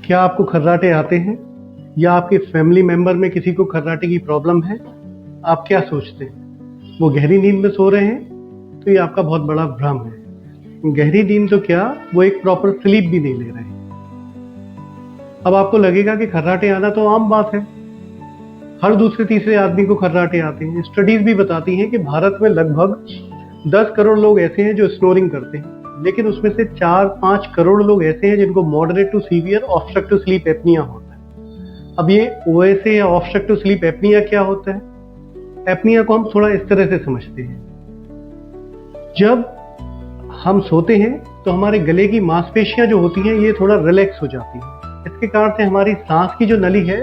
क्या आपको खर्राटे आते हैं या आपके फैमिली मेंबर में किसी को खर्राटे की प्रॉब्लम है? आप क्या सोचते हैं? वो गहरी नींद में सो रहे हैं तो ये आपका बहुत बड़ा भ्रम है। गहरी नींद तो क्या, वो एक प्रॉपर स्लीप भी नहीं ले रहे हैं। अब आपको लगेगा कि खर्राटे आना तो आम बात है, हर दूसरे तीसरे आदमी को खर्राटे आते हैं। स्टडीज भी बताती हैं कि भारत में लगभग 10 करोड़ लोग ऐसे हैं जो स्नोरिंग करते हैं, लेकिन उसमें से 4-5 करोड़ लोग ऐसे हैं जिनको moderate to severe obstructive sleep apnoea होता है। अब ये ओएसए या ऑब्स्ट्रक्टिव स्लीप एपनिया क्या होता है? एपनिया को हम थोड़ा इस तरह से समझते हैं। जब हम सोते हैं तो हमारे गले की मांसपेशियां जो होती हैं ये थोड़ा रिलैक्स हो जाती हैं। इसके कारण से हमारी सांस की जो नली है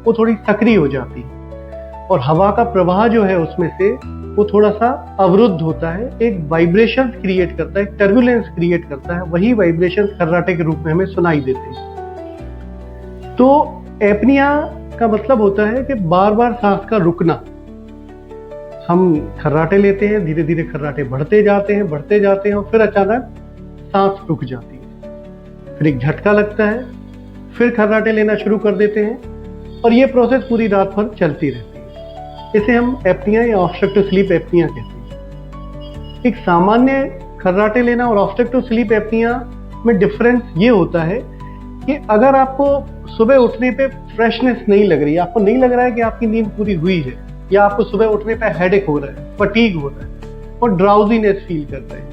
वो थोड़ी सक्रिय हो जाती है और हवा का प्रवाह जो है उसमें से वो थोड़ा सा अवरुद्ध होता है, एक वाइब्रेशन क्रिएट करता है, टर्बुलेंस क्रिएट करता है। वही वाइब्रेशन खर्राटे के रूप में हमें सुनाई देते हैं। तो एपनिया का मतलब होता है कि बार बार सांस का रुकना। हम खर्राटे लेते हैं, धीरे धीरे खर्राटे बढ़ते जाते हैं और फिर अचानक सांस रुक जाती है, फिर एक झटका लगता है, फिर खर्राटे लेना शुरू कर देते हैं और ये प्रोसेस पूरी रात भर चलती रहती है। इसे हम एपनिया या ऑब्स्ट्रक्टिव स्लीप एपनिया कहते हैं। एक सामान्य खर्राटे लेना और ऑब्स्ट्रक्टिव स्लीप एपनिया में डिफरेंस ये होता है कि अगर आपको सुबह उठने पे फ्रेशनेस नहीं लग रही, आपको नहीं लग रहा है कि आपकी नींद पूरी हुई है, या आपको सुबह उठने पे हेडेक हो रहा है, फटीग हो रहा है और ड्राउजीनेस फील कर रहे हैं,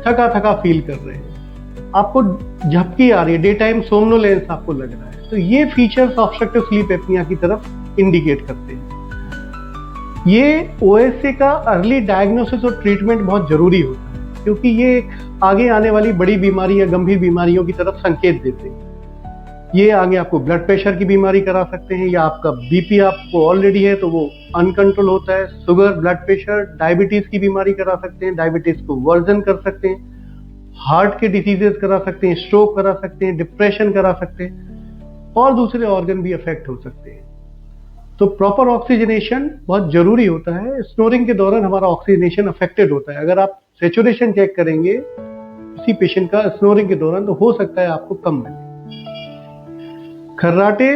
थका थका फील कर रहे हैं, आपको झपकी आ रही है, डे टाइम सोमनोलेंस आपको लग रहा है, तो ये फीचर्स ऑब्स्ट्रक्टिव स्लीप एपनिया की तरफ इंडिकेट करते हैं। ये ओएसए का अर्ली डायग्नोसिस और ट्रीटमेंट बहुत जरूरी होता है, क्योंकि ये एक आगे आने वाली बड़ी बीमारी या गंभीर बीमारियों की तरफ संकेत देते हैं। ये आगे आपको ब्लड प्रेशर की बीमारी करा सकते हैं, या आपका बीपी आपको ऑलरेडी है तो वो अनकंट्रोल होता है, शुगर, ब्लड प्रेशर, डायबिटीज की बीमारी करा सकते हैं, डायबिटीज को वर्जन कर सकते हैं, हार्ट के डिसीजेस करा सकते हैं, स्ट्रोक करा सकते हैं, डिप्रेशन करा सकते हैं और दूसरे ऑर्गन भी अफेक्ट हो सकते हैं। तो प्रॉपर ऑक्सीजनेशन बहुत जरूरी होता है। स्नोरिंग के दौरान हमारा ऑक्सीजनेशन अफेक्टेड होता है। अगर आप सैचुरेशन चेक करेंगे किसी पेशेंट का स्नोरिंग के दौरान तो हो सकता है आपको कम मिले। खर्राटे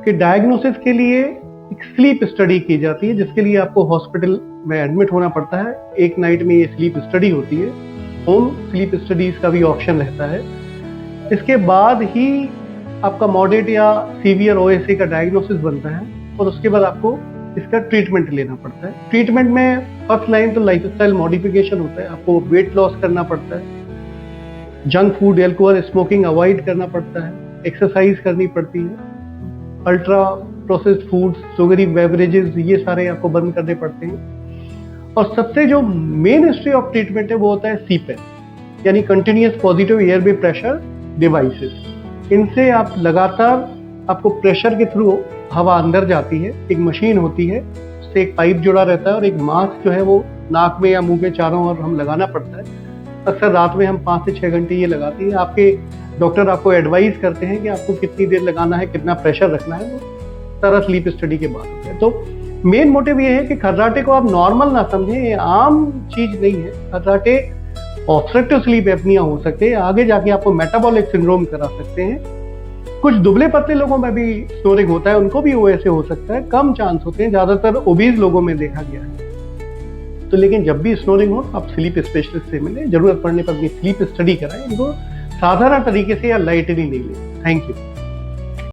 के डायग्नोसिस के लिए एक स्लीप स्टडी की जाती है, जिसके लिए आपको हॉस्पिटल में एडमिट होना पड़ता है। एक नाइट में ये स्लीप स्टडी होती है। होम स्लीप स्टडीज का भी ऑप्शन रहता है। इसके बाद ही आपका मॉडरेट या सीवियर ओएसए का डायग्नोसिस बनता है और उसके बाद आपको इसका ट्रीटमेंट लेना पड़ता है। ट्रीटमेंट में फर्स्ट लाइन तो लाइफस्टाइल मॉडिफिकेशन होता है। आपको वेट लॉस करना पड़ता है, junk food, alcohol, smoking avoid करना पड़ता है, एक्सरसाइज करनी पड़ती है, ultra processed foods, sugary beverages, ये सारे आपको बंद करने पड़ते हैं। और सबसे जो मेन हिस्ट्री ऑफ ट्रीटमेंट है वो होता है सीपेप, यानी continuous positive airway pressure devices. इनसे आप लगातार, आपको प्रेशर के थ्रू हवा अंदर जाती है, एक मशीन होती है, उससे एक पाइप जुड़ा रहता है और एक मास्क जो है वो नाक में या मुंह के चारों ओर हम लगाना पड़ता है। अक्सर रात में हम 5 से 6 घंटे ये लगाते हैं। आपके डॉक्टर आपको एडवाइस करते हैं कि आपको कितनी देर लगाना है, कितना प्रेशर रखना है, वो सारा स्लीप स्टडी के बाद होता है। तो मेन मोटिव ये है कि खर्राटे को आप नॉर्मल ना समझें, ये आम चीज नहीं है। खर्राटे ऑब्स्ट्रक्टिव स्लीप एपनिया हो सकते हैं, आगे जाके आपको मेटाबॉलिक सिंड्रोम करा सकते हैं। कुछ दुबले पतले लोगों में भी स्नोरिंग होता है, उनको भी ओएसए हो सकता है, कम चांस होते हैं, ज्यादातर ओबीज लोगों में देखा गया है। तो लेकिन जब भी स्नोरिंग हो आप स्लीप स्पेशलिस्ट से मिलें, जरूरत पड़ने पर अपनी स्लीप स्टडी कराएं, इनको साधारण तरीके से या लाइटली नहीं लें। Thank you.